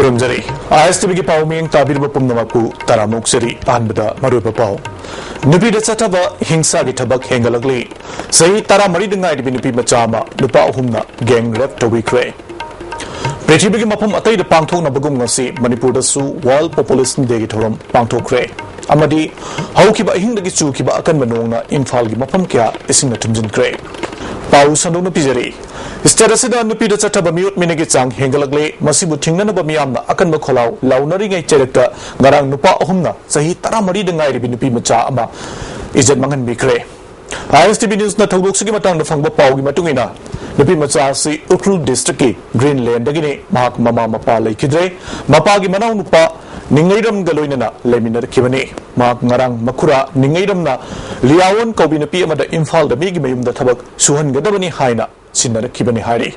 Kurumjari, ISTV ki pau ming tabir ba pumnamaku taramuk seri anbada maruba pau. Nupi da chataba hingsa ki tabak hengalagli. Sahi tara mari dengai di nupi macama nupa humna gang rap to wikre. Prithvi ki mapum atai da pangthok na bagum ngasi Manipur da su World Population Day ki thoram pangthokre. Amadi hauki ba hingda ki chu ki ba akan manong na Imphal ki mapum kya ising na tumjin kre. Pau sanu na pijari. Status da nupi da chataba miut minigi chang hengalagle masibu thingna na ba miyam na akan ba kholau launari ngai cherekta ngarang nupa ahumna sahi tara mari dengai ri nupi macha ama ijat mangan bikre. ISTV News na thogok sigi matang na phangba pau gi matungina nupi macha si Ukrul District ki Greenland dagini mahak mama mapa laikidre mapa gi manau nupa ningairam galoina na leminar kibani mahak ngarang makura ningairam na liawon kobi nupi amada Imphal da migi mayum da thabak suhan gadabani haina sinara kibani hari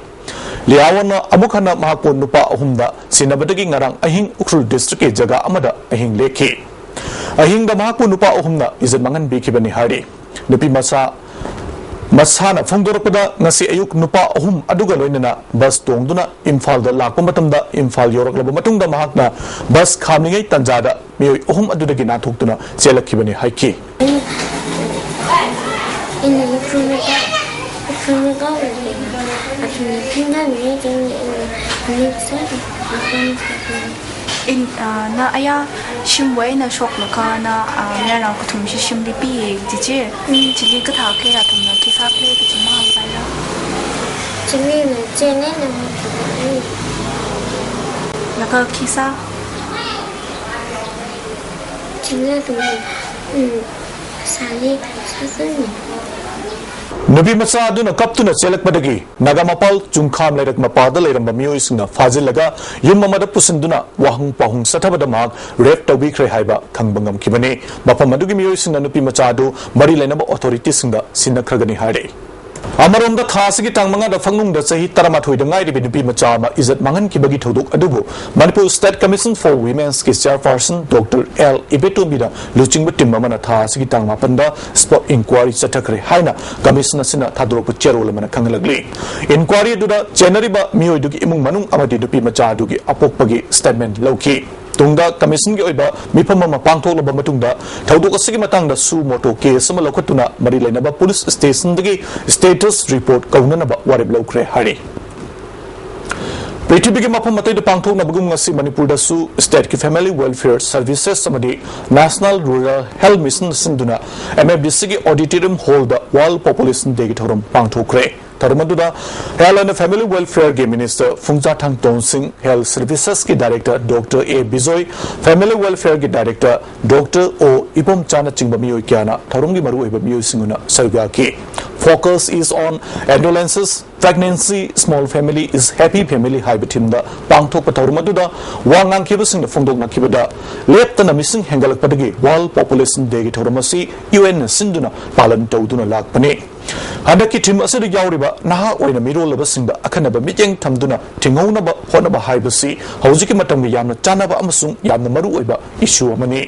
liawon na amukhana mahakpon nupa ahumda sinabadagi ngarang ahing Ukrul District ki jaga amada ahing lekhi ahing da mahakpon nupa ahumna izat mangan bi kibani hari nupi masana phongdorpada ngasi ayuk nupa ahum aduga loinana bus tongduna Imphal da lakpa matamda Imphal yoraklaba matungda mahakna bus khamningai tanjada mioi ahum adudagi nathokduna chelakhibani haiki na aya shimway na shok na ka na mera kutum shi shimli pi dije chili ka tha ke atum na ki sa ple ki ma ba ya chili na chene na ka ki sa chili tu sali sasuni Nupi macha aduna kaptuna chelakpadagi nagamapal chungkham lairak mapada lairamba mioisingna fajilaga yum amada pusinduna wahung pahung sathabada mak rep tawbi khre haiba khangbangam kibani mapam adugi mioisingna nupi macha adu mari lainaba authority singda sinnakragani hare Amarom da thasigi tangmanga da fangnung da sahi taramathoi da ngai ri nupi macha ma izat mangan kibagi thodok adubu Manipur State Commission for Women's ki chairperson Dr. L Ibetombi da luchingba timmamana thasigi tangmapan da spot inquiry chathakre haina commission asina thadrok cherol mana khangalagli inquiry du da January ba mioi du ki imung manung amadi nupi macha du ki apokpagi statement lauki tungda commission gi oiba mipamama pangthoklaba matungda thodok asigi matangda su moto case ama lokhatuna mari lainaba police station dagi status report kaunanaba warib lokre hari Prithvi ki mapam matai da pangthok na bagum ngasi Manipur da su state ki family welfare services samadi national rural health mission sinduna MFDC ki auditorium hall da world population day ki thoram pangthokre Tarmaduda Health and Family Welfare Game Minister Phungja Thang Ton Singh Health Services ki Director Dr. A. Bijoy Family Welfare ki Director Dr. O. Ipom Chana Chingba Miyoi Kyana Tharumgi Maru Eba Miyoi Singuna Sarga ki Focus is on adolescence, pregnancy, small family is happy family haibatimda pangthok patharmaduda wangang kibasing na phongdok na kibada leptana missing hengalak padagi World Population Day ki thoramasi UN sinduna palan tawduna lakpani Hadaki team asiri yauriba naha oina mirolaba singda akhanaba miteng thamduna tingaunaba honaba haibasi hawjiki matamgi yamna chanaba amasung yamna maru oiba issue amani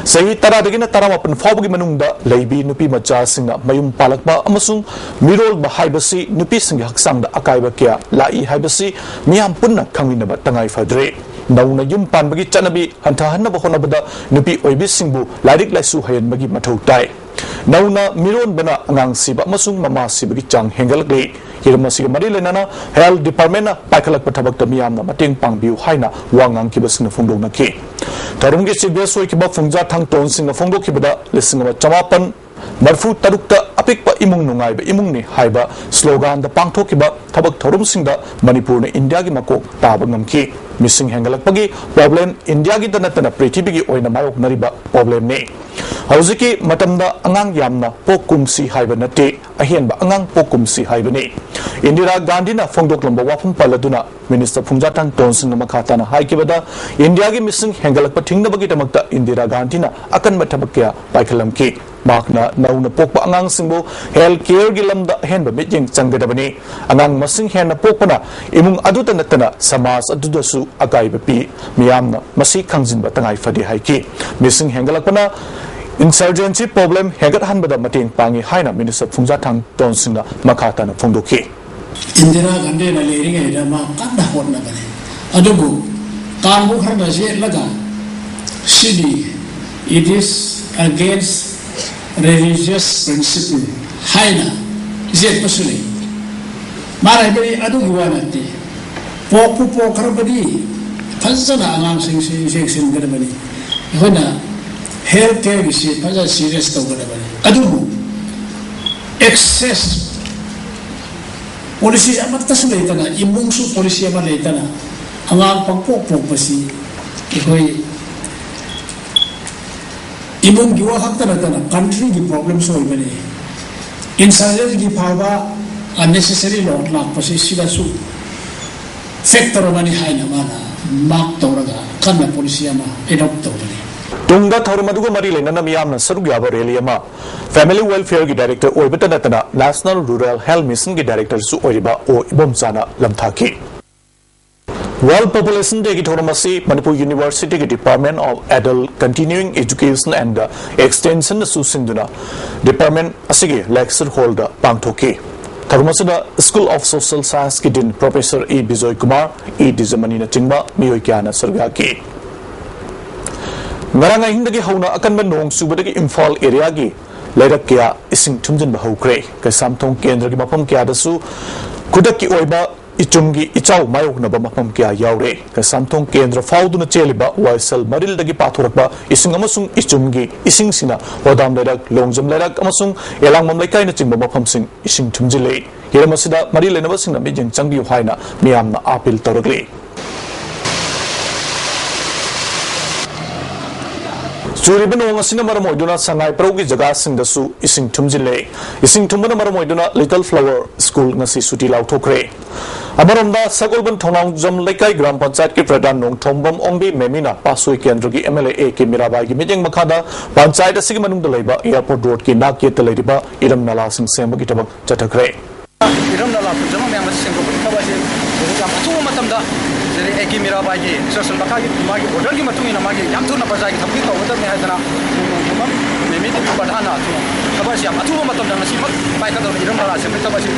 sahi tara dagina taramapan fawbagi manungda leibi nupi macha singna mayum palakba amasung mirol ba haibasi nupi singi haksangda akaiba kya lai haibasi miyam punna khangminaba tangai fadre nauna yum panbagi chanabi hantahannaba honabada nupi oibi singbu lairik laisu hayanbagi mathau tai nauna miron bana angang siba masung mama sibagi chang hengalakle hirmasi mari lenana health department na paikalak pathabak tamiyam na mateng pangbiu haina wangang kibasing na phongdok na ki tarumgi sibya soi kiba Phungja Thang Ton Singh na phongdok kibada lisingama chamapan marfu tarukta apikpa imung nungai ba imung ni haiba slogan da pangthok kiba thabak thorum singda Manipur na India gi makok taba ngamki missing hengalakpagi problem India gi danatana Prithvi gi oina mayok nariba problem ne Hauziki matamda angang yamna pokumsi haiba nate ahianba angang pokumsi haiba ne Indira Gandhi na phongdok lamba wafum paladuna Minister Phungja Thang Ton Singh na makata na haikibada India gi missing hengalakpa thingnabagi tamakta Indira Gandhi na akan mathabakya paikalamki makna nauna pokpa angang singbo health care gi lamda henba mitjeng changgadabani angang masing henna pokpana imung aduta natana samas adudasu akaiba pi miyamna masi khangjinba tangai fadi haiki missing hengalakpana insurgency problem hegat hanbada mateng pangi haina Minister Phungja Thang Ton Singh na makata na phongdoki Indira Gandhi na lering ay dama kada hot na bani adubu kanbu khana je laga sidi it is against religious principle haina je pasuni mara bari adu giwanati popu pokrabadi fazana angang sing sing gadabani hona health care is faza serious to gadabani adu excess policy amat tasulaitana imungsu policy amat laitana angang pagpok pasi ikoi imung giwa hakta na country gi problem solve bane insurgency gi power unnecessary lot lak pasi sida su sector mani haina mana mak toraga kanna policy ama adopt tawani Tungda Tharumaduga Mari Lenana Miyamna Sarugaba Reliama Family Welfare Gi Director Oibata Natana National Rural Health Mission Gi Director Su Oiba O Ibomzana Lamthaki World Population Day Gi Thoramasi Manipur University Gi Department of Adult Continuing Education and Extension Su Sinduna Department Asigi Lecture Holder Pangthoki Tharumasada School of Social Science Ki Din Professor E Bijoy Kumar E Dizamanina Chingba Miyoi Kyana Sargaki Ngaranga hingdagi hauna akanba nong subadagi Imphal area gi lairak kya ising thumjin ba hokre ka samthong kendra gi mafam kya dasu kudak ki oiba ichumgi ichau mayok na ba mafam kya yaure ka samthong kendra fauduna cheliba waisal maril dagi pathurakba ising amasung ichumgi ising sina hodam lairak longjam lairak amasung elangmam laikai na chingba mafam sing ising thumjile hiramasida maril lenaba sing na mijeng changbi haina miyamna apil toragli Suribin Wangasina Maramoiduna Sangai Progi Jagasing the Su Ising Tumjile Ising Tumana Maramoiduna Little Flower School Nasi Suti Lau Tokre Amaranda Sagolban Tonang Jam Lekai Gram Pansat Ki Pradan Nong Tombam Ongbi Memina Pasui Kendrugi MLA Ki Mirabai Ki Mijeng Makada Pansai the Sigamanum the Leba Airport Road Ki Nak Yet the Ladiba Idam Nala Sing Sembagitaba Chatakre Idam Nala Pujama Yang Single Kabaji Matamda Eki Mirabai Social Bakagi Magi Order Ki Matu in a Magi Yamtu Napazaki Tapiko with the Mahadana Mimi Padana Kabashi Matu Matam Nasimak Michael Idam Nala Sembakabashi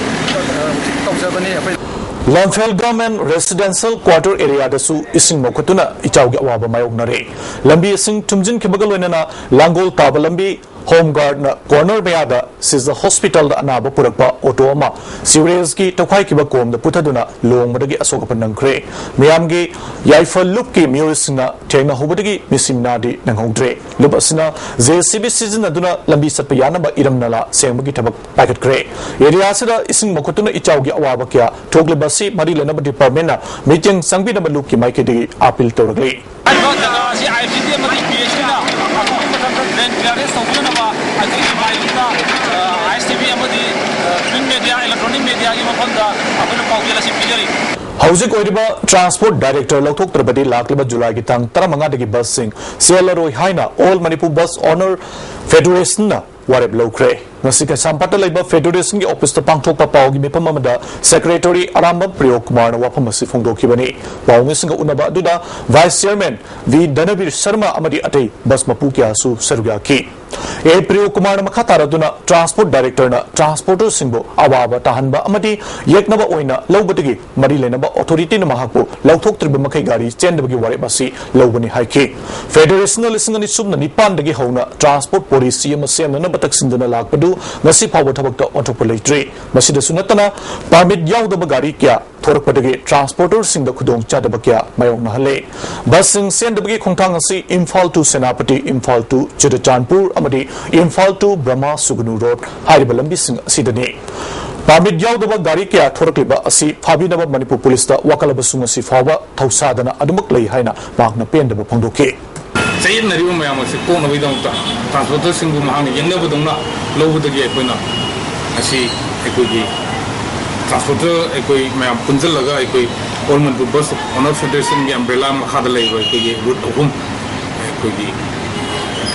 Longfell Government Residential Quarter Area Dasu Ising Mokotuna Ichauga Waba Mayognare Lambi Ising Tumjin Kibagalwenana Langol Tabalambi Home Guard na corner beada sis the hospital da anaba purakpa otoma series ki tokai ki ba kom da putaduna long madagi asoka panangkre miyam gi yaifal loop ki muris na thengna hobadagi misimna di nanghongdre loop asina JCB season aduna lambi satpa yana ba iram nala sengbagi thabak packet kre area sida ising mokotuna ichaugi awaba kya thogle basi mari lena department na meeting sangbi na loop ki maike di appeal toragli Housing Oiriba Transport Director Lotok Trabadi Lakliba July Gitang Taramanga Bus Sing Sierra Haina All Manipur Bus Honor Federation Wareb Lokre Nasika Sampata Labor Federation Office the Pangtok Papao Mipamada Secretary Aramba Priokmar Wapamasi Fungokibani Waungisinga Unaba Duda Vice Chairman V Danavir Sharma Amadi Ate Bus Mapukia Su Serugaki A Priokmar Makataraduna Transport Director na Transporter Singbo Awaba Tahanba Amadi Yeknaba Oina Lobati Marilenaba Authority Namahapo Lautok Tribumakai Gari Chendabagi Waribasi Lobani Haiki Federation Listening Subna Nipandagi Hona Transport Policy Masam Nabatakindana Lakpadu Nasi Power Tabaka Autopolatry Masida Sunatana Permit Yaudaba Gari Kya Torpadagi Transporter Sing the Kudong Chadabakia Mayong Nahale Busing Sendabagi Kontangasi Imphal to Senapati Imphal to Chudachanpur Amadi Imphal to Brahma Sugunu Road Haribalambi Sing Sidani Permit Yaudaba Gari Kya Torkiba Asi Fabinaba Manipur Police the Wakalabasung Si Fawa Tausadana Adamakli Haina Magna Pendaba Pondoke Say in the room, I was a corner with transporter single man, you never don't know, low the gate when I see a good transporter, a quick man, Punzalaga, a quick Ormond to bus on a federation, the umbrella, Hadalay, a quick wood of whom a quick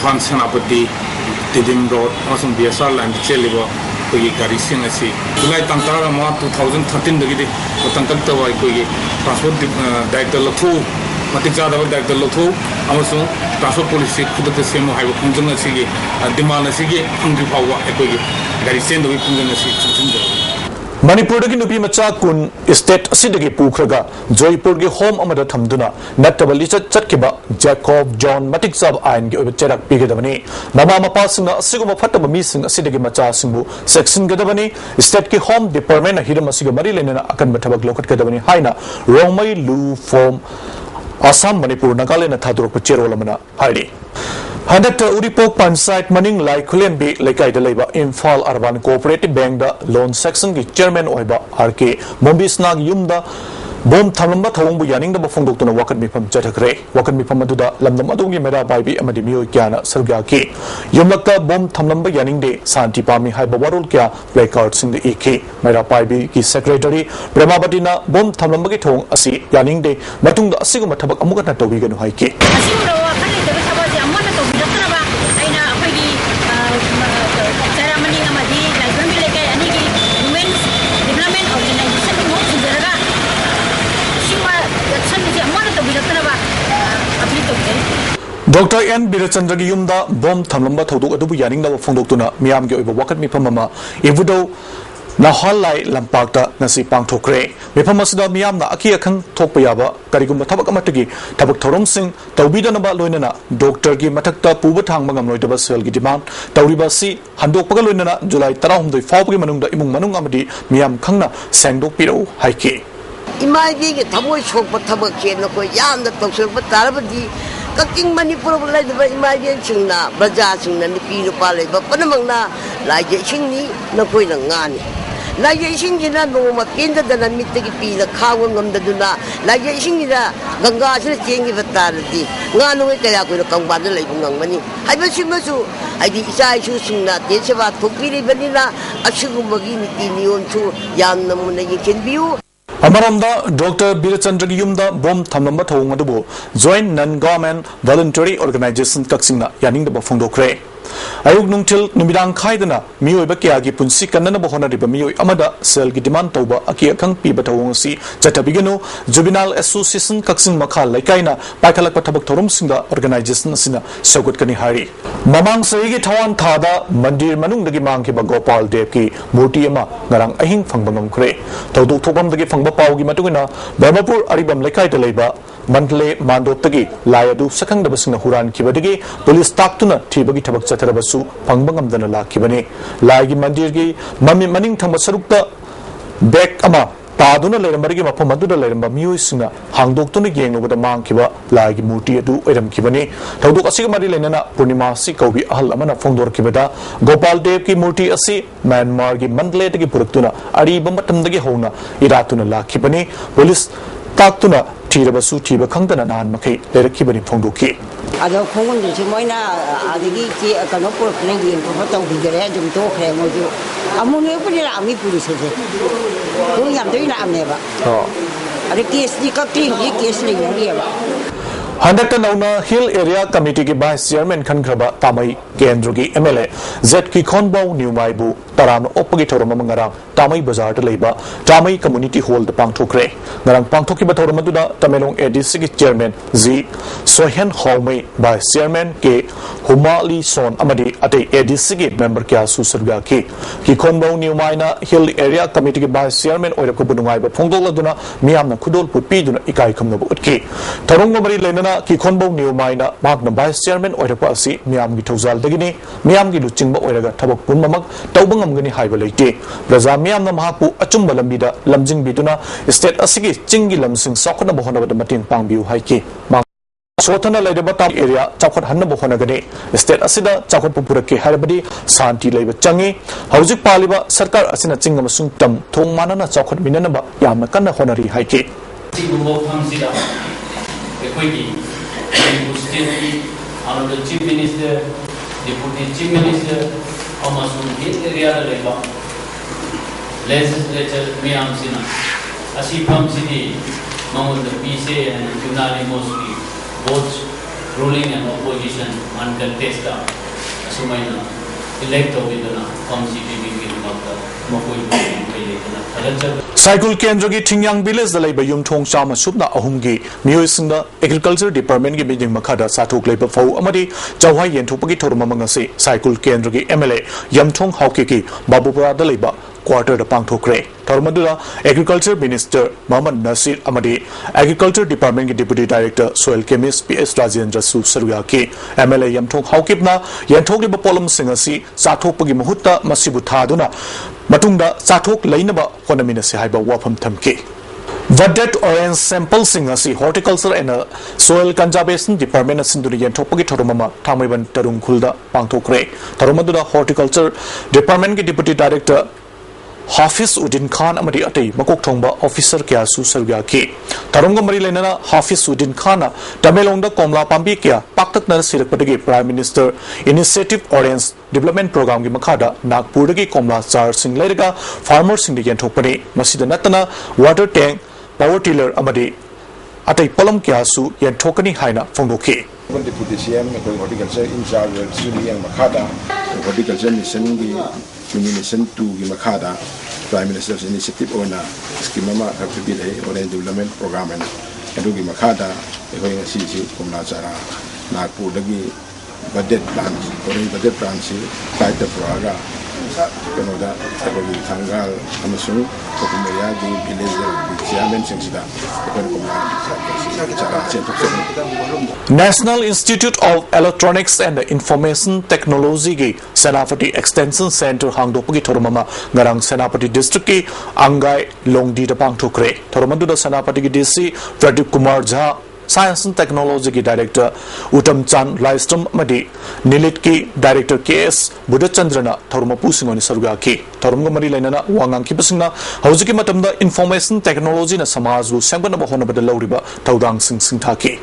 function up at the Tidim Road, awesome BSL and the Cheliva, quick Garrison, I see. July 2013, the Gidi, but Tankata, a quick transport director Latu. Matikada Director Loto, Amazon, Transport Policy, Kuda Semo, I will continue to see a demand a Sigi, Hungry Power, a quick, that is sent away from the Manipur dagi nupi macha kun state asidagi pukhraga Joypur gi home amada thamduna natabali chatkiba Jacob John matik sab ain gi oba cherak pigedabani mama mapa singna asiguma phataba mi sing asidagi macha singbu section gedabani state ki home department hiram asiga mari lenena akan bathabak lokat gedabani haina Romai Lu form Assam Manipur Nagaland thadurok chero lamana haidi Handakta Uripok Pansite Maning Lai Kulembi Lekai de Leba Infal Urban Cooperative Bank da Loan Section ki Chairman Oiba RK Mombis Nag Yumda Bom Thamlamba Thawongbu Yaning da Bafong Doktona Wakat Mipam Jatakre Wakat Mipam Aduda Lamdam Adungi Mera Baibi Amadi Mio Kyana Sarga ki Yumlakta Bom Thamlamba Yaning de Santi Pami Hai Bawarul Kya Placard Sing de EK Mera Baibi ki Secretary Premabatina Bom Thamlamba ki Thong Asi Yaning de Matung da Asigu Mathabak Amugana Tobi Ganu Hai ki Dr. N. Birachandra gi yumda bom thamlamba thoduk adubu yaning da phongdoktuna miyam gi oiba wakat mifam ama evudo na halai lampakta nasi pangthokre mifam asida miyam na aki akhang thokpa yaba karigum thabak amatagi thabak thorom sing tawbidana ba loinana doctor gi mathakta puba thangma ngamloidaba sel gi demand tawriba si handokpaga loinana July 13 fawgi manungda imung manung amadi miyam khangna sengdok piro haiki imai gi thamoi sokpa thabak chen ko yamda tawsirpa tarabadi Kaking Manipur lai da imagine singna braja singna ni pi pa lai ba panamangna lai je singni na koi na ngani lai je singni na no ma kinda da na mitte ki pi na khawang ngam da duna lai je singni da ganga se chengi batarati nganu ke kaya ko kang ba da lai ngang mani hai ba simasu ai di isai su singna te se ba thokpi ri banina asugumagi ni ti nion su yam namuna yi ken biu Amaramda Dr. Birachandra gi yumda bom thamlamba thawong adubu joint non-government voluntary organization kaksingna yaning da bafongdokre Ayuk nungtil numidang khaidana miyoi ba kya gi punsi kannana ba honariba miyoi amada sel gi demand tawba aki akhang pi ba thawong si chatabigenu juvenile association kaksing makha laikaina paithalak pa thabak thorum singda organization asina sogot kani hari mamang sei gi thawan thada mandir manung dagi mang ki ba Gopal Dev ki murti ama ngarang ahing phangba ngomkhre tawdu thokam dagi phangba paw gi matugina Brahmapur aribam laikai da leiba Mandle Mandop tagi layadu sakang da basing na huran kibadigi police taktuna thibagi thabak chatharabasu pangbangam dana lakibani laigi mandir gi mami maning thamba sarukta back ama paduna lerambari mafam aduda leramba miyoi singa hangdoktuna yengnobada mangkiba laigi murti adu oiram kibani tawduk asiga mari lenana purnima si kaubi ahal amana phongdor kibada Gopal Dev ki murti asi Myanmar gi Mandle tagi puruktuna ari bamatam dagi hona iratuna lakibani police taktuna Tirabasu Tiba Kangdana Nan Maki, Lerakibani Fondoki. Ada phone je moina adigi ki kano por klengi ko pataw bigere jum to khe mo ju amune puri la ami puri se ko yam doi na amne ba ada case ni ka tin ye case ni ngi ba Handakta Nauna Hill Area Committee ki Vice Chairman Khangraba Tamai Kendra ki MLA Z ki Khonbau Niumaibu Taram Opagi Thorama Ngarang Tamai Bazar ta leiba Tamai Community Hall da pangthokre ngarang pangthoki ba thorama du da Tamelong ADC ki Chairman Z Sohen Holmai Vice Chairman ke Humali Son amadi ate ADC ki member kya susarga ki Khonbau Niumaina Hill Area Committee ki Vice Chairman oira ko bunungai ba phongdol duna miyamna khudol putpi duna ikai khamna bu utki thorong mari lenana ki Khonbau Niumaina magna Vice Chairman oirapa asi miyam gi thozal dagini miyam gi luchingba oiraga thabak punmamak tawbangam gani haiba leite raja miyam na mahapu achumba lambida lamjing biduna state asigi chingi lamsing sokna bohona bada mating pangbiu haiki Sotana Laida Tam area, Chakot Hanna Bohonagani, State Asida, Chakot Pupuraki Harabadi, Santi Laba Changi, Hausik Paliba, Sarkar Asina Chingam Sungtam, Tong Manana Chakot Minanaba, Yamakana Honari Haiki. The Chief Minister, Deputy Chief Minister, Amasung area Leba, Legislature Miam Sina, Asipam City, Mount the PCA and unanimously both ruling and opposition uncontested Sumaina elected with the Pam City beginning of the Mokoi. Cycle Kendra ki Tingyang Village da leiba yumthong chama subna ahumgi miyoi Agriculture Department ki meeting makhada sathok leiba fau amadi chawhai yenthopagi thorma mangase Cycle Kendra ki MLA Yamthong Hauke ki Babupura da leiba quarter pangthokre Tharmadura Agriculture Minister Mohammad Nasir Amadi Agriculture Department Deputy Director Soil Chemist PS Rajendra Su Saruyaki MLA Yamthong Haukipna Yanthokliba Polum Singasi Sathokpagi Mahutta Masibu Thaduna Matungda Sathok Lainaba Honamina Sihaiba Wapam Thamki Vadet orange sample singasi horticulture and soil conservation department sinduri yentopagi thoromama thamaiban tarung khulda pangthokre thoromadura horticulture department ki deputy director Hafiz Uddin Khan amadi atei makok thongba officer kya su sarga ki tharongga mari lenana Hafiz Uddin Khan Tamelongda komla pambi kya paktak nar sirakpadagi prime minister initiative orange development program gi makhada Nagpurdagi komla char sing leiraga farmers sing di yenthokpani masida natana water tank power tiller amadi atei polam kya su yenthokani haina phongdoki Deputy CM horticulture in charge Suni yang Makada horticulture mission di mission 2 gi Makada Prime Minister's initiative ona scheme ma hakti dai orange development program and edu gi Makada hoi ngasi si komla chara Nagpur dagi budget plan orange budget plan si site praga kenoda edu thangal amasung kopumeya gi village chairman sengsida National Institute of Electronics and Information Technology ki Senapati Extension Center hangdopagi thoromama ngarang Senapati district ki Angai Longdi da pangthokre thoromandu da Senapati ki DC Pradeep Kumar Jha Science and Technology ki Director Uttam Chand Laistrom Madi Nilit ki Director KS Budachandrana Thorumapu Singoni Saruga ki Thorumga Mari Lainana Wangang ki Pasingna Hauziki Matamda Information Technology na Samajbu Sangana Bahona Bada Lauriba Taudang Sing Singthaki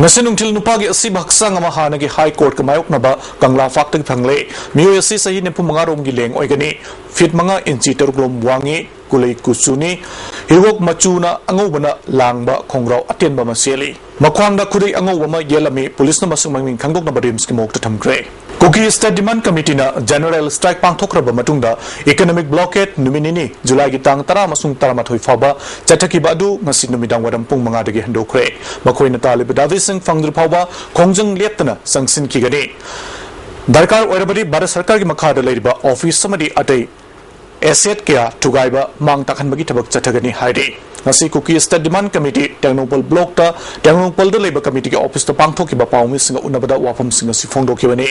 Nasinung til nupagi asi baksang ama hanagi High Court ka mayok naba Kangla Fakta Phangle Miyo asi sahi nepu mangarom gi leng oigani fit manga inchi terglom wangi kulai kusuni hiwok machuna angobana langba khongrau atenba maseli makhwangda khudai angobama yelami police na masung mangning khangdok na barims ki mok thamgre Kogi State Demand Committee na General Strike pangthokraba matungda economic blockade numinini July gi tang 10 masung 13 faba chathaki badu ngasi numidang wadam pung manga dagi handokre makoina talib davising fangdur phaba khongjang leptana sangsin kigani darkar oirabadi Bharat Sarkar gi makhada leiriba office samadi atei asset kya tugaiba mang takhanbagi thabak chathagani haide ngasi Kogi State Demand Committee Tengnopal block ta Tengnopal da leba committee ki office ta pangthoki ba pawmi singa unabada wafam singa si phongdokibani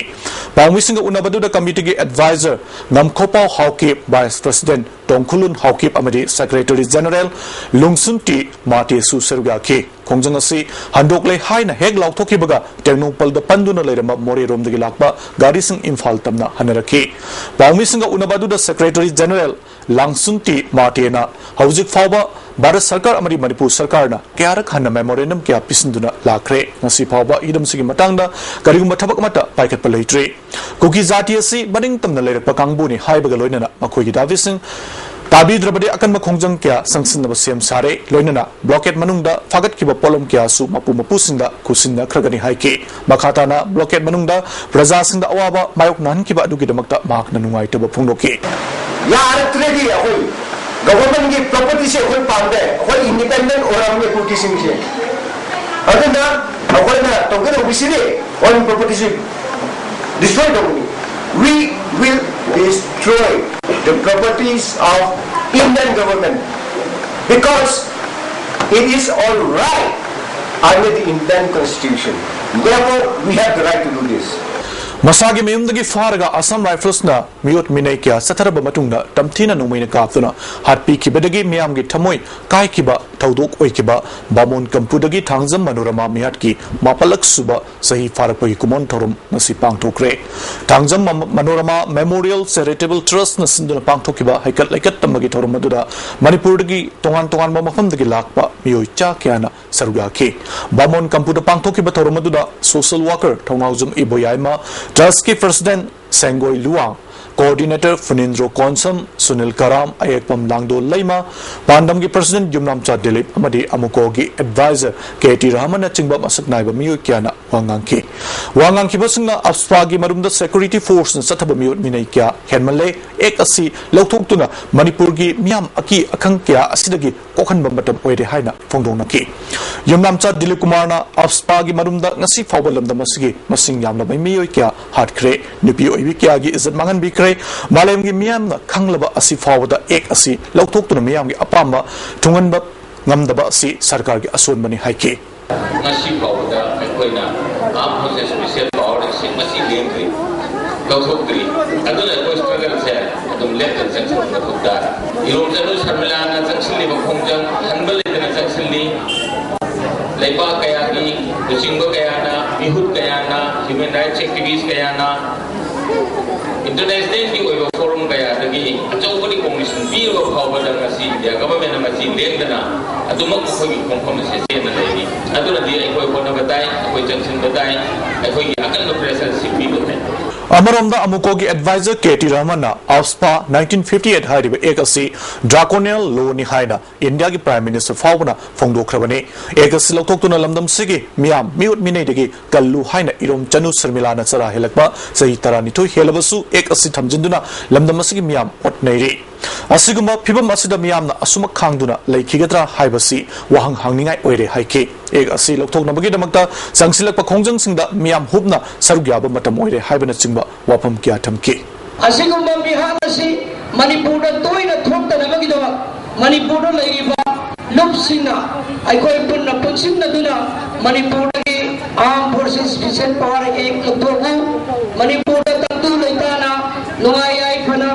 pawmi singa unabadu da committee ki advisor ngamkhopau hauke vice president Tongkhulun Haukip amadi Secretary General Lungsunti Mate Su Serga ke khongjang asi handokle haina hek lauthokibaga Tengnopal da panduna leirama More rom dagi lakba gari sing Imphal tamna hanaraki pawmi singa unabadu da Secretary General Lungsunti Mate na haujik fawba Bharat Sarkar amadi Manipur Sarkar na kyarak hanna memorandum kya pisinduna lakre ngasi fawba idam sigi matangda karigumba thabak mata paikat palaitre Kogi Jati asi baning tamna leirakpa kangbu ni haibaga loinana makhoi gi davising Tabi drabadi akan makhongjang kya sangsin na basem sare loinana blockade manungda fagat kiba polom kya su mapu sinda kusinda khragani haike makhata na blockade manungda praja sinda awaba mayok nan kiba adugi damakta mak na nungai taba phungdoki ya artredi ahoi government ki property se ahoi pamde ahoi independent oram me puti sing se adana ahoi na tongke obisiri on property se destroy dongni we will destroy the properties of Indian government because it is all right under the Indian constitution. Therefore, we have the right to do this. Masagi mayumdagi faraga Assam Rifles na miyot minay kya sataraba matungna tamthina numayna kaptuna harpi kibadagi miyamgi thamoy kai kiba thaudok oi kiba bamon kampudagi thangjam manorama miyat ki mapalak suba sahi farakpagi kumon thorum nasi pangthokre thangjam manorama memorial charitable trust na sinduna pangthokiba haikat laikat tamagi thorum maduda manipurdagi tongan mafamdagi lakpa miyoi cha kyana saruga ke bamon kampuda pangthokiba thorum maduda social worker thongaujum iboyaima Trust ki President Sengoi Luang, Coordinator Funindro Konsam, Sunil Karam, Ayekpam Langdo Laima, Pandam ki President Yumnam Cha Dilip, Amadi Amuko ki Advisor, KT Rahman na Chingba Masak Naiba Miyo Kiana, Wangang ki Basingna Abspagi Marumda Security Force na Sataba Miyo Minay Kya, Henmale, Ek Asi, Lautok Tuna, Manipur ki Miam Aki Akang Kya Asidagi, Kokan Bambatam Oede Haina, Fongdong Naki. Yumnam Cha Dilip Kumar na Abspagi Marumda Nasi Fawalam da Masigi, Masing Yamla Miyo Kya, Hard Kre, Nipi Oibi Kya gi Izat Mangan Bikre, ꯄꯥꯡꯊꯣꯛꯈ꯭ꯔꯦ ꯃꯥꯂꯦꯝꯒꯤ ꯃꯤꯌꯥꯝꯅ ꯈꯪꯂꯕ ꯑꯁꯤ ꯐꯥꯎꯕꯗ ꯑꯦꯛ ꯑꯁꯤ ꯂꯧꯊꯣꯛꯇꯨꯅ ꯃꯤꯌꯥꯝꯒꯤ ꯑꯄꯥꯝꯕ ꯊꯨꯡꯍꯟꯕ ꯉꯝꯗꯕ ꯑꯁꯤ ꯁꯔꯀꯥꯔꯒꯤ ꯑꯁꯣꯟꯕꯅꯤ ꯍꯥꯏꯈꯤ ngasi pawda aikoina armed forces special power se masi lengri lawthokri aduna ko struggle se adum left and section na thokta irom janu sharmila na jangsili ba khongjang hanbal na jangsili leiba kaya gi kuchingba kaya na bihut kaya na human rights activists kaya na international ki oiba forum kaya dagi achawbani commission bi ro phawda ngasi ya government na masi lengdana adumak ko gi konkom se se na lei aduna di ai koi kona batai koi junction batai ai koi akan no pressure sipi batai Amaramda Amukogi advisor K.T. Ramana AFSPA 1958 hariba ekasi draconian law ni haina India ki Prime Minister Fawna Fongdokhrabani ekasi loktoktuna lamdam sigi miam miut minei degi kallu haina irom chanu sarmila na chara helakba sahi taranitho helabasu ekasi thamjinduna lamdam sigi miam otneiri asiguma phibam asida miamna asuma khangduna leikhigadra haibasi wahang hangningai oire haike ek asi lokthoknabagi damakta sangsilakpa khongjang singda miam hubna sarugyaba matam oire haibana chingba wapam kya thamki asiguma bihanasi manipurda toina thoktanabagi damak manipurda leiriba lupsina aikoi punna punsinna duna manipurda ki armed forces special power ek lokthokhu manipurda tandu leitana nungai ai phana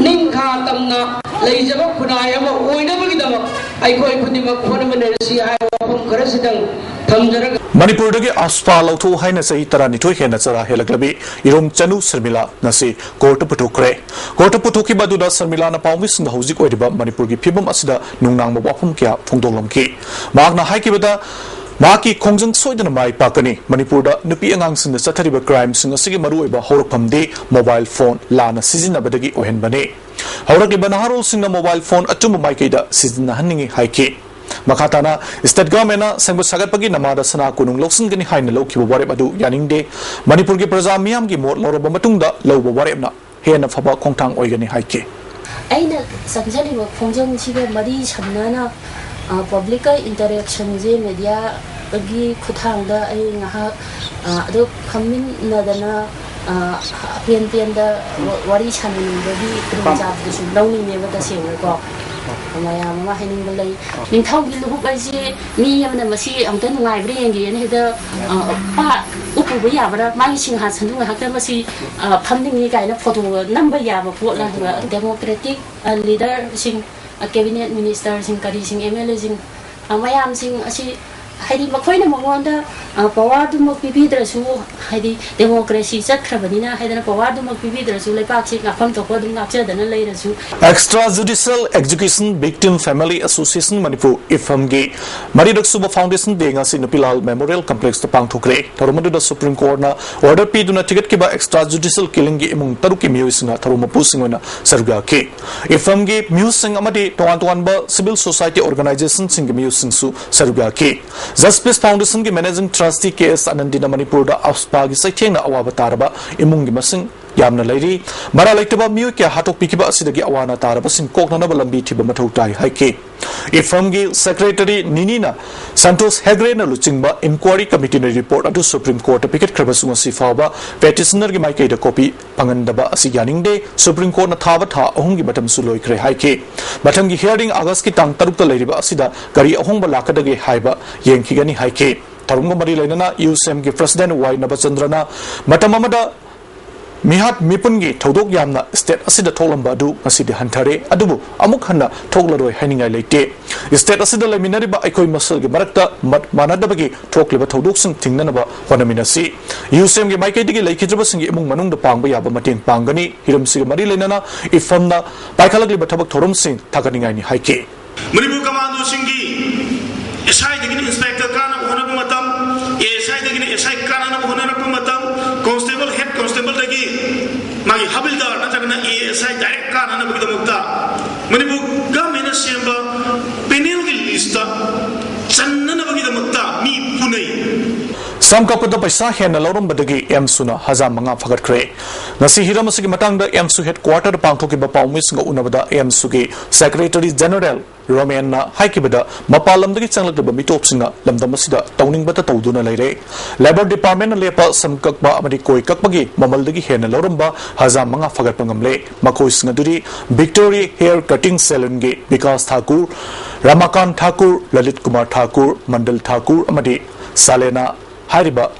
ningkha tamna leijaba khunai ama oinabagi damak aikoi khudima khonmanesi ai wapam kharasidang thamjaraga Manipur dagi AFSPA lautho haina sahi taranitho hena chara helaklabi irom chanu sarmila nasi court puthokre court puthoki baduda sarmila na pawmis na hojik oidiba Manipur gi phibam asida nungnang ba wafum kya phongdolomki magna haikibada maki khongjang soidana mai pakani Manipur da nupi angang sin chathariba crime sing asigi maru oiba horokpamde mobile phone lana sizinabadagi ohenbane haurakli banharol sing na mobile phone atum mai kaida sizina hanningi haiki Makatana state government na sangbu sagat pagi namada sana kunung loksin gani haina lokhiba warep adu yaningde Manipur gi praja miyam gi mot loroba matungda lobo warep na hena phaba khongthang oigani haike aina samjali ba khongjang chiga mari chamnana public interaction je media gi khuthangda ai ngaha adu khamin nadana pian da wari chanin gi punjab du su lawni ne ba ta seng ko maya mama hening balai ning thau gi lubu ai ji mi yamna masi amta nungai bre ngi ne da pa upu ba ya bara mai sing ha chanu ha ka masi phamning ni kai na photo number ya ba pho la democratic leader sing cabinet minister sing kari sing MLA sing mayam sing asi haidi makoina mongonda power du mo pibidrasu haidi democracy chakrabani na haidana power du mo pibidrasu lepak si ngafam to ko dum ngapcha dana leirasu Extrajudicial Education Victim Family Association Manipur IFAM gi Maridok Suba Foundation denga si Nupilal Memorial Complex ta pangthokre tharumadu da Supreme Court na order pi duna ticket ki ba extrajudicial killing gi imung taruki miyusinga tharumapu singona sarga ke IFAM gi musing amadi tongan ba civil society organization sing gi musing su sarga ke Justice Foundation ki managing trustee KS Anandina Manipur da AFSPA gi saitheng na awa taraba imung gi masing yamna lairi mara laitaba miu kya hatok pikiba asidagi awana taraba sin kokna na lambi thiba mathau tai haike IFAM gi secretary Ninina Santos Hegre na luchingba inquiry committee na report adu Supreme Court picket khrabasung sifaba petitioner gi maikai da copy pangandaba asi yaningde Supreme Court na thaba tha ahung gi batam su loikre haike batam gi hearing August ki tang taruk ta lairiba asida gari ahung ba lakadagi haiba yengkhigani haike tarunga mari lainana USM gi president Y Nabachandrana matam amada Mihat Mipungi Todok Yamna State Asida Tolamba du Asidi Hantare Adubu Amuk Hanna Toglaroi Haninga Late State Asida Laminariba Ikoi Muscle Marakta Manadabagi Tokliba Todok Sing Tinganaba Honaminasi USM Maikadi Lake Jabasing among Manung the Panga Yaba Matin Pangani Hiram Sigamari Lenana Ifamna Baikalagli Batabak Torum Sing Takaningani Haike Manibu Commando Singi Esai Digin Inspector Kana Honamatam Esai Digin Esai Kana Honamatam Constable Head Constable Dagi Magi Habildar Natagana ESI Direct Kana Nabudamukta Manibu Gamina Simba Penilgi Lista Sanana Bagidamukta Mi Pune Sam kapada paisa hena lorum badagi M suna hazam manga fagat kre nasi hiramasi ki matang da M su headquarter pangthoki ba pawmis nga unabada M su ki secretary general Roman Haikibada, Mapalam the Changlaba Mitopsina, Lamdamasida, Towning Bata Toduna Lere, Labor Department Lepa, some Kakba Amadikoi Kakpagi, Mamaldagi Hen Lorumba, Hazamanga Fagapangamle, Makos Naduri, Victory Hair Cutting Salon Gate, Vikas Thakur, Ramakan Thakur, Lalit Kumar Thakur, Mandal Thakur, Amadi, Salena, Hariba,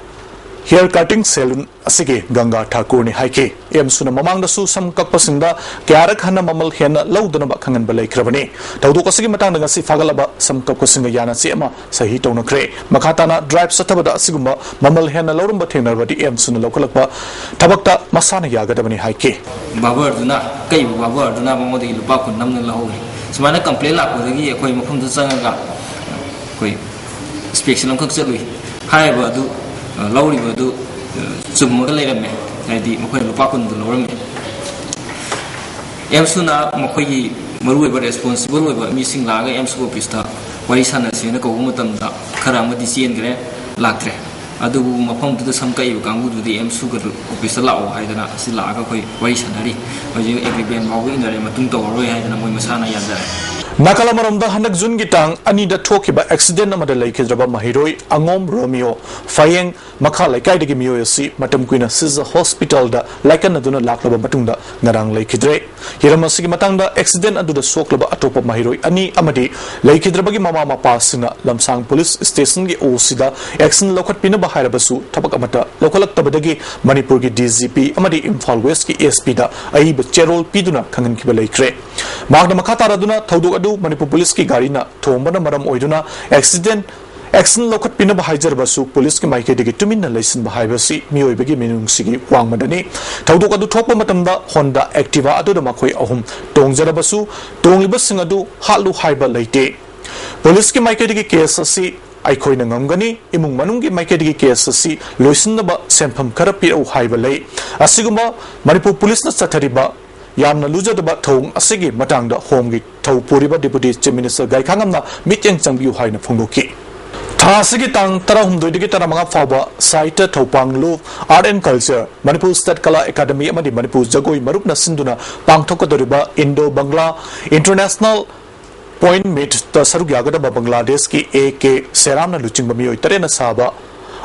Hair Cutting Salon, Asige, Ganga Thakur ni Haike, Suna Mamang the Susam Kakpasinda, Karak Hana Mamal Hena, Laudanaba Kangan Balay Kravani, Taudokasigi Matanga Si Fagalaba, some Kapasinga Yana Siema, Sahito no Kre, Makatana, Drive Satabada Siguma, Mamal Hena Lorumba Tina, the Suna Lokalapa, Tabakta, Masana Yagadabani Haike. Babar do not, Kay Babar do not Mamodi Lubakun Namna Lahori. Smana complain up with the year, Koi Makum the Sanga, Koi, speaks in Coxelui. However, do Lowry will do. Sumulated me, I did Mokapakun the Lorame. Emsuna Mokoyi, Maru responsible about missing Laga Emscopista, Warisana Seneca Womatam, Karamati and Gre, Latre. Adu Mapom to the Samkai, Gangu to the Emsuga Pisala, I don't know, Silaga, Warisanari, or you every band Mawin, Matunto, or Roy, and Masana Yanda. Nakalamaram the Hanak Zungitang, Anida Tokiba accident Amada Lake Draba Mahiroi, Angom Romeo, Fayeng, Makala Kaidagi Miosi, Matam Quina Siza Hospital, da like another Laklaba Batunda, Narang Lake Dre. Hiramasigi Matanga, accident under the Soklaba Atopa Mahiroi, Ani Amadi, Lake Drabagi Mama Pasina, Lamsang Police Station Osida, Exon Lokat Pinaba Hirabasu, Tabakamata, Local Tabadagi, Manipurgi DZP, Amadi Imphal Westki Espida, Aib Cherol Piduna, Kangan Kibalekre. Magna Makata Raduna, Taudu. Manipur Police ki gari na thombana maram oiduna accident action lokat pina bahaijar basu police ki maike digi tumin na license bahai basi mioi bagi menung sigi wang madani thaudu kadu thokpa matamda Honda Activa adu da makoi ahum tongjara basu tongliba singadu halu haiba leite police ki maike digi case asi aikoi na ngamgani imung manungi maike digi case asi loisinba sempham karapi au haiba lei asiguma Manipur Police na sathariba Yamna Luja the Batong, a Sigi, Matanga, Home, Tau Puriba, Deputy Chief Minister Gaikangamna, meeting Changu Hina Fungoki. Tasigitang, Tarahum, the Digitaramanga Faba, Saita, Topang, Love, Art and Culture, Manipur State Kala Academy, Amadi Manipur Jagoi, Marupna Sinduna, Pangtoka the Riba, Indo Bangla, International Point Meet, the Sarugagada Bangladesh, ki AK, Seramna Luching Bamio, Terena Saba.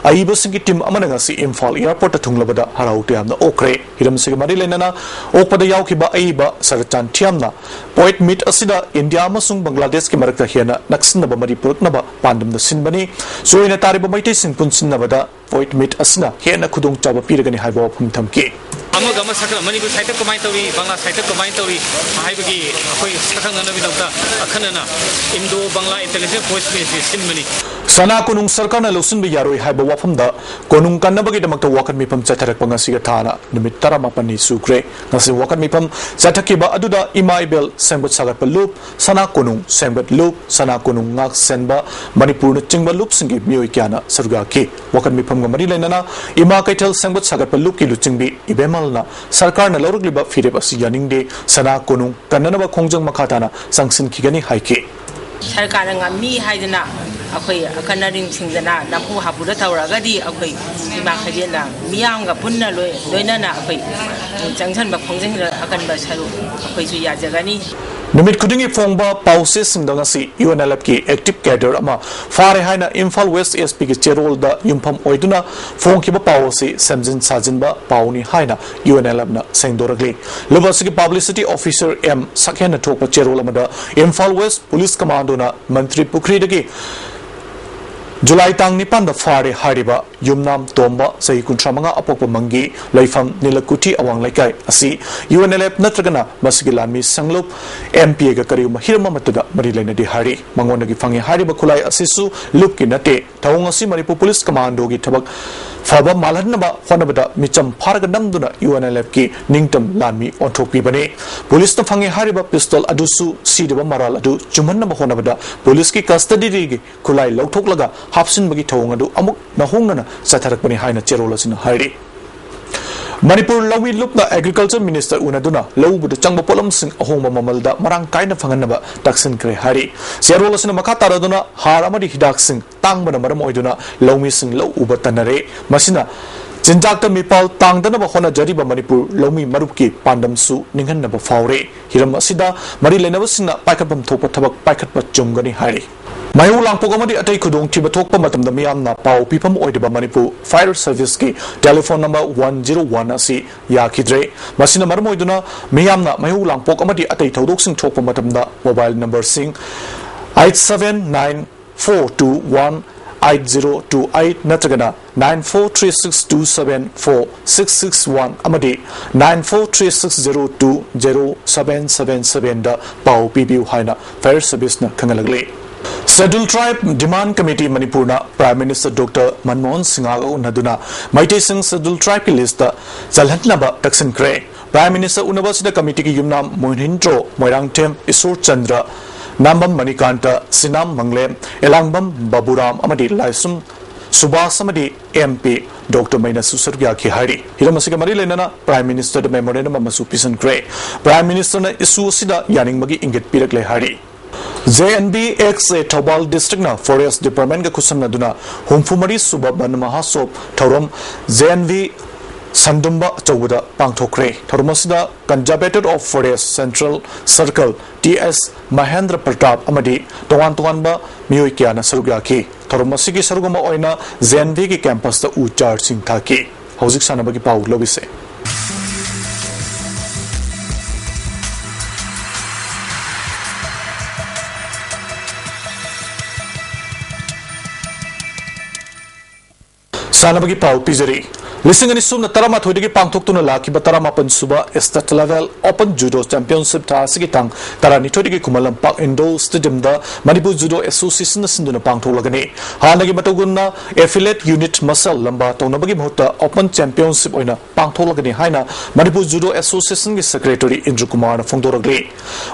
Aibasing team Amanagasi Imphal Airport at Tunglabada Harauti the Okre, Hiram Sigmarilena, Opada Yaukiba Aiba, Saratan Tiamna, Poet Meet Asida, India Masung Bangladesh Kimaraka Hiana, Naxinaba Maripurknaba, Pandam the Sinbani, so in a Tariba Mitis in Punsinavada, Poet Meet Asina, Hiana Kudung Chaba Piragani Haibo Humtamki. Amagama Saka Manibu Saita Komatori, Bangla Saita Komatori, Haibagi, Sakana Vidota, Akanana, Indo Bangla Intelligent Voice Sinmani. Sana Kunung Sarkana Lusin Biyaroi Haiba Wafamda, Konung Kanabagi the Maka Wakan Mipam Chatarak Pangasigatana, Nimitara Mapani Sukre, Nasi Wakan Mipam, Chatakiba Aduda, Imaibel, Sembut Sagat Loop, Sana Kunung, Sembut Loop, Sana Kunung Ngak Senba, Manipur Chingba Loop Singi, Mioikiana, Sargaki, Wakan Mipam Marilena, Ima Kaitel Sembut Sagat Loop Kiluchingbi, Ibemalna, Sarkarna Lorogliba Firibas Yaningde, Sana Kunung, Kananaba Kongjang Makatana, Sangsin Kigani Haike. Sarkaranga mi haidana akhoi akanaring singdana napu hapura tawragadi akhoi ima khajena miyamga punna loinana akhoi changchan ba khongjeng akan ba saru akhoi su yajagani Numit Kudingi Fongba Pauses Sindangasi UNLF ki active cadre ama Fare Haina Imphal West SP ki Cherol da Yumpam Oiduna Fongkiba Pausi Samjin Sajinba Pauni Haina UNLF na Sengdoragli Lubasiki Publicity Officer M Sakhena Topa Cherol amada Imphal West Police Commando na Mantri Pukri dagi July tang nipan da Fare Hariba Yumnam Tomba Sahi Kuntramanga Apopa Mangi Laifam Nilakuti Awang Laikai Asi UNLF Natragana Masigilami Sanglup MP ga Kariuma Hirma Matuda Marilena di Hari Mangona gi Fangi Hariba Kulai Asisu Lupki Nate Taung Asi Manipur Police Commando gi Tabak Faba Malhanaba Honabada Micham Paragadamduna UNLF ki Ningtam Lami Ontopi Bane Police na Fangi Hariba Pistol Adusu Sidaba Maral Adu Jumanaba Honabada Police ki custody gi Kulai Lautok Laga Hapsin bagi Taung Adu Amuk Nahungana Satarak Bani Haina Cherolas in Hari Manipur Lawi Lupna Agriculture Minister Unaduna Low with the Changba Polam Sing Ahoma Mamalda Marang Kaina Fanganaba Daxin Kre Hari Cherolas in Makata Raduna Haramadi Hidak Sing Tang Banamaram Oiduna Low Missing Low Ubatanare Masina चिंजाक मिपाल तांगदनब होनाजरिब मणिपुर लौमी मरुपकी पांडमसु निंगन्नब फावरे हिरम असिदा मरी लेनबसिंगना पाइखटपम थोपा थबक पाइखटपा चुंगनी हारि मायू लांगपोक अमदी अतै खुदोंग थिबा थोकपा मतमदा मियामना पाव पिफम ओइदबा मणिपुर फायर सर्विस की टेलीफोन नंबर 101 असि याखिद्रे मसिना मरम ओइदुना मियामना मायू लांगपोक अमदी अतै थौदोकसिंग थोकपा मतमदा मोबाइल नंबर सिंग 879421 8028 नत्रगना 9436274661 अमदी 9436020777 दा पाव पीबीयू हाइना फायर सर्विस न खंगलगले schedule tribe demand committee Manipur prime minister doctor Manmohan Singh उन्नदुना मैते सिंह शेड्यूल ट्राइब की लिस्ट चलहनब तक्सनख्रे प्राइम मिनिस्टर उन्नबसिदा कमेटी की युमनाम मोहिंद्रो मोइरांगथेम ईश्वर चंद्र नामबम मणिकांत सिनाम मंगलेम एलांगबम बाबूराम अमदी लाइसुम सुभाष अमदी एमपी डॉक्टर मैनसु सरुयाखी हारी हिरमसिग मरी लेना प्राइम मिनिस्टर मेमोरेंडम अमसु पिसनख्रे प्राइम मिनिस्टर ने इशू असिदा यानिंगमगी इंगित पिरकले हारी JNB X थौबाल डिस्ट्रिक्ट ना फॉरेस्ट डिपार्टमेंट का खुसमनदुना हुमफुमरी सुबह बन महासोब थौरम JNB संदुम्बा चौबदा पांगथोक्रे थौरमसिदा conservator of forest central circle TS Mahendra Pratap अमदी तोवान तोवानबा मियोय कियाना सरुगाकी थौरमसिगी सरुगमा ओइना JNB की कैंपस ता उ चार्ज सिंह थाकी हौजिक सानबगी पाउ लोबिसे सानबगी पाउ पिजरी लिसिंग अनि सुन तरमा थोइदगी पांगथोक्तुना लाखिबा तरामापन सुबा state level open judo championship थासिगी तंग तरानी थोइदगी कुमलम पाक इंडोर स्टेडियम दा मणिपुर जुडो एसोसिएशन सिंदुना पांगथोलगनी हानगी मतगुनना एफिलेट यूनिट मसल लंबा तौनबगी महत्ता ओपन चैंपियनशिप ओइना पांगथोलगनी हाइना मणिपुर जुडो एसोसिएशन की सेक्रेटरी इंद्र कुमार फोंदोरगले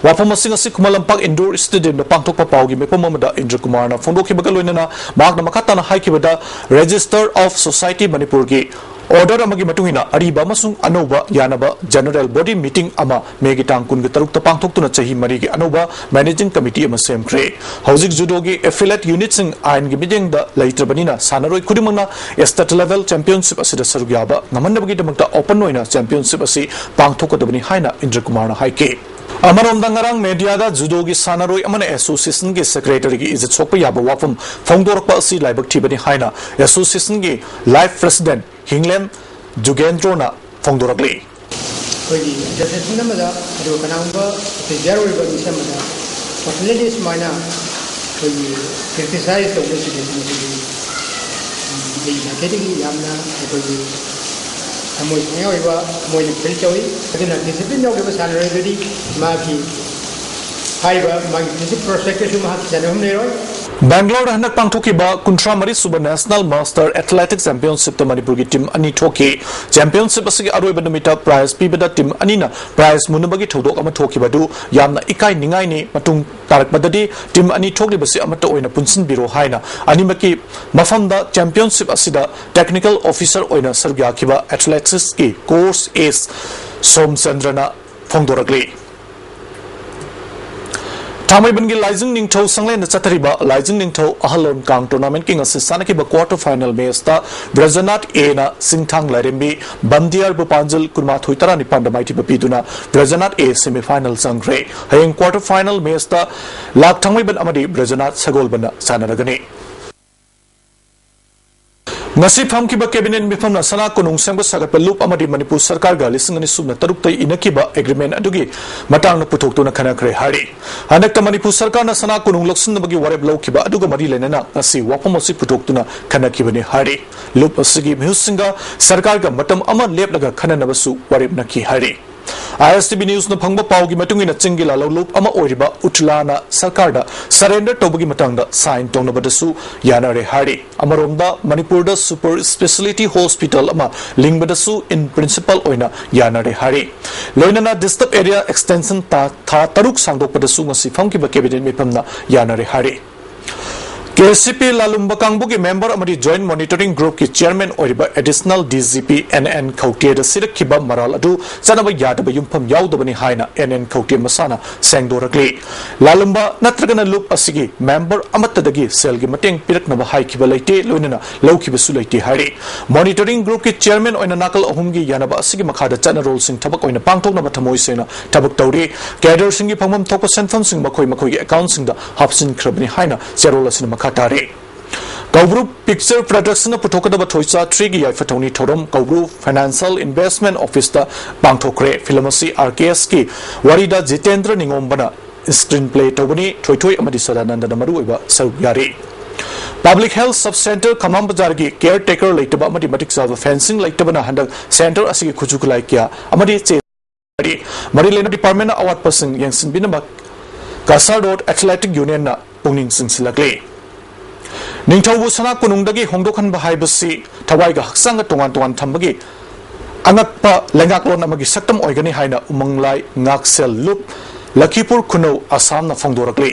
वाफमसिंग असि कुमलम पाक इंडोर स्टेडियम दा पांगथोकपा पाउगी मेपममदा इंद्र कुमार फोंदोखिबगा लोइनना मागना मखाताना हाइखिबदा रजिस्टर ऑफ सोसाइटी मणिपुर की ऑर्डर अमगी मतुंगिना अरिबा अमसुंग अनोबा यानबा जनरल बॉडी मीटिंग अमा मेगी तांग कुनग तरुक पांगथोक्तुना चही मरी की अनोबा मैनेजिंग कमिटी अमा सेमख्रे हौजिक जुडो की एफिलेट यूनिट सिंग आइन की मीटिंग दा लैत्रबनिना सानरोय खुदिमंगना स्टेट लेवल चैंपियनशिप असिदा सरुग्याबा नमन्नबगी दमकता ओपन ओइना चैंपियनशिप असि पांगथोकदबनि हाइना इंद्र कुमार हाइके अमरोम दंगरांग मीडिया दा जुडो की सानरोय अमने एसोसिएशन की सेक्रेटरी की इज्जत सोकपा याबा वाफम फोंदोरकपा असि लाइबक थिबनि हाइना एसोसिएशन की लाइफ प्रेसिडेंट हिंगलेम जुगेंद्रोना फोंदोरकले कोई जसेसन नमदा जो कनांबा तेजार ओइबा निसमदा पर्सनली स्माइना कोई क्रिटिसाइज तो बस ये मार्केटिंग यामना कोई अमोय ओइबा मोय फिल चोई अदना डिसिप्लिन योगबा सानरेदी मागी हाइबा मागी डिसिप्लिन प्रोस्पेक्टिव मा जनम नेरोय बेंगलोर हनक पांगथोकिबा कुंट्रा मरी सुबह नेशनल मास्टर एथलेटिक्स चैंपियनशिप तो मणिपुर की टीम अनि थोके चैंपियनशिप असि अरोइब नमिता प्राइज पीबदा टीम अनिना प्राइज मुनबगी थौदोक अमा थोकिबदु यामना इकाई निंगाइने मतुंग तारकबददी टीम अनि थोकलिबसि अमत ओइना पुनसिन बिरो हाइना अनिमकी मफमदा चैंपियनशिप असिदा टेक्निकल ऑफिसर ओइना सरग्याखिबा एथलेटिक्स की कोर्स एस सोमचंद्रना फोंदोरकले थामैबन की लाइजिंग Ningthou संगलेन चतरिबा लाइजिंग Ningthou अहलोन Kong tournament king असि सानकिबा क्वार्टर फाइनल मैच ता ब्रजनाथ ए ना सिंगथांग लाइरेंबी बंदियार बुपांजल कुरमा थोइतरा निपांड माइथि बपीदुना ब्रजनाथ ए सेमीफाइनल संग्रे हयेंग क्वार्टर फाइनल मैच ता लाख थामैबन अमदी ब्रजनाथ सगोलबना सानरगने नसी फमकिबा कैबिनेट मिफमना सना कोनुंग सेंब सगत लूप अमदी मणिपुर सरकार गा लिसिंग अनि सुबना तरुक तै इनकिबा एग्रीमेंट अदुगी मतांग न पुथोक्तुना खनाख्रे हारी हनक मणिपुर सरकार न सना कोनुंग लक्सनबगी वरेब लौकिबा अदुगा मरी लेनना असि वाफम असि पुथोक्तुना खनाखिबनि हारी लूप असigi मिहुसिंगा सरकार गा मतम अमा लेपलगा खननबसु वरेब नखि हारी ISTV न्यूज न फंगबा पाउगी मतुंगिना चिंगिला लौलुप अमा ओरिबा उठलाना सरकारदा सरेंडर तौबगी मतंगदा साइन तौनबदसु यानारे हारी अमरोमदा मणिपुरदा सुपर स्पेशलिटी हॉस्पिटल अमा लिंगबदसु इन प्रिंसिपल ओइना यानारे हारी लोइनाना डिस्टर्ब एरिया एक्सटेंशन था तरुक सांगदोकपदसु ngasi फंगकिबा कैबिनेट मिफमना यानारे हारी KCP लालुम्बा कांगबु के मेंबर अमरी जॉइंट मॉनिटरिंग ग्रुप की चेयरमैन ओरिबा एडिशनल DGP NN खौटे द सिरखिबा मराल अदु चनबा यादबा युमफम याउदबनि हाइना NN खौटे मसाना सेंगदोरकले लालुम्बा नत्रगना लूप असिगी मेंबर अमत अमत्तदगी सेल की मतंग पिरकनबा हाइखिबा लेते लोइनना लौखिबसु लेते हारे मॉनिटरिंग ग्रुप के चेयरमैन ओइना नाकल अहुम की यानबा असिगी मखादा चना रोल सिंह थबक ओइना पांगथोकनबा थमोइ सेना थबक तौरी कैडर सिंह की फंगमम थोक सेंफम सिंह मखोइ मखोइ अकाउंट सिंह दा हापसिन खरबनी हाइना चेरोल असिन मखा तारे कौब्रू पिक्चर प्रोडक्शन पुथोकदब थोइसा 3 की याइफथौनी थोरम कौब्रू फाइनेंशियल इन्वेस्टमेंट ऑफिस दा पांगथोकरे फिल्म असि आरकेएस की वारीदा जितेंद्र निंगोमबना स्क्रीन प्ले तौबनी थोइथोइ अमदि सदानंदन मरुइबा सरुक यारी public health sub centre Khammam बाजार की केयर टेकर लेटबा अमदि मटिक साब फेंसिंग लेटबना हंदक सेंटर असि खुजुक लाइकिया अमदि चे मरी लेना डिपार्टमेंट अवार्ड पर्सन यंगसिन बिनबा कासा रोड एथलेटिक यूनियन ना पुनिंग सिंगसिलकले निंथौबु सना कुनुंगदगी होंदोखनबा हाइबसि थवाइगा हक्संग तोंगान तोंगान थंबगी अंगकपा लेंगाकलोन अमगी सक्तम ओइगनी हाइना उमंगलाई ngakсel लुप लखीपुर खुनौ आसाम ना फोंदोरकले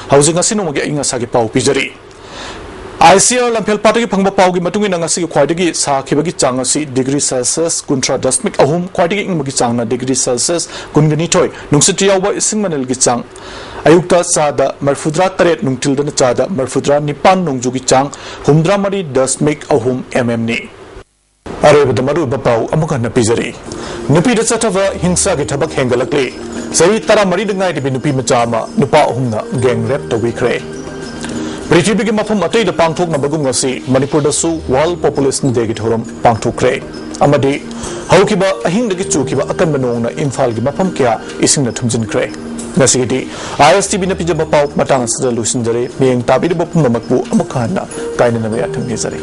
हाउजिंग असिनोमगे इंगासागे पाउ पिजरी आईसीआर लंफेल पाटगी फंगबा पाउगी मतुंगी नंगासी ख्वाइदगी साखिबगी चांगसी डिग्री सेल्सियस कुंट्रा दशमिक अहुम ख्वाइदगी इंगमगी चांगना डिग्री सेल्सियस कुनगनिथोय नुंगसिटी यावबा इसिंग मनलगी चांग अयुक्ता चादा मरफुद्रा तरेट नुंगटिलदन चादा मरफुद्रा निपान नुंगजुगी चांग हुमद्रा मरी दशमिक अहुम एमएम नि अरेबद मरु बपाउ अमुका नपिजरी नुपीद चथवा हिंसा की थबक हेंगलकले सही तरा मरी दंगाई दिबि नुपी मचामा नुपा अहुमना गैंग रेप तविखरे पृथ्वी की मफम अतई द पांगथोक नबगुम ngasi मणिपुर दसु वर्ल्ड पॉपुलेशन डे की थोरम पांगथोकरे अमदि हौकिबा अहिंग दगी चुकिबा अकन बनोंगना इम्फाल की मफम क्या इसिंग न थुमजिनख्रे ngasi ISTV na pijaba paw matang sa lusinjare miyeng tabi de bopum namakpu amakana kaina na ya thangni jare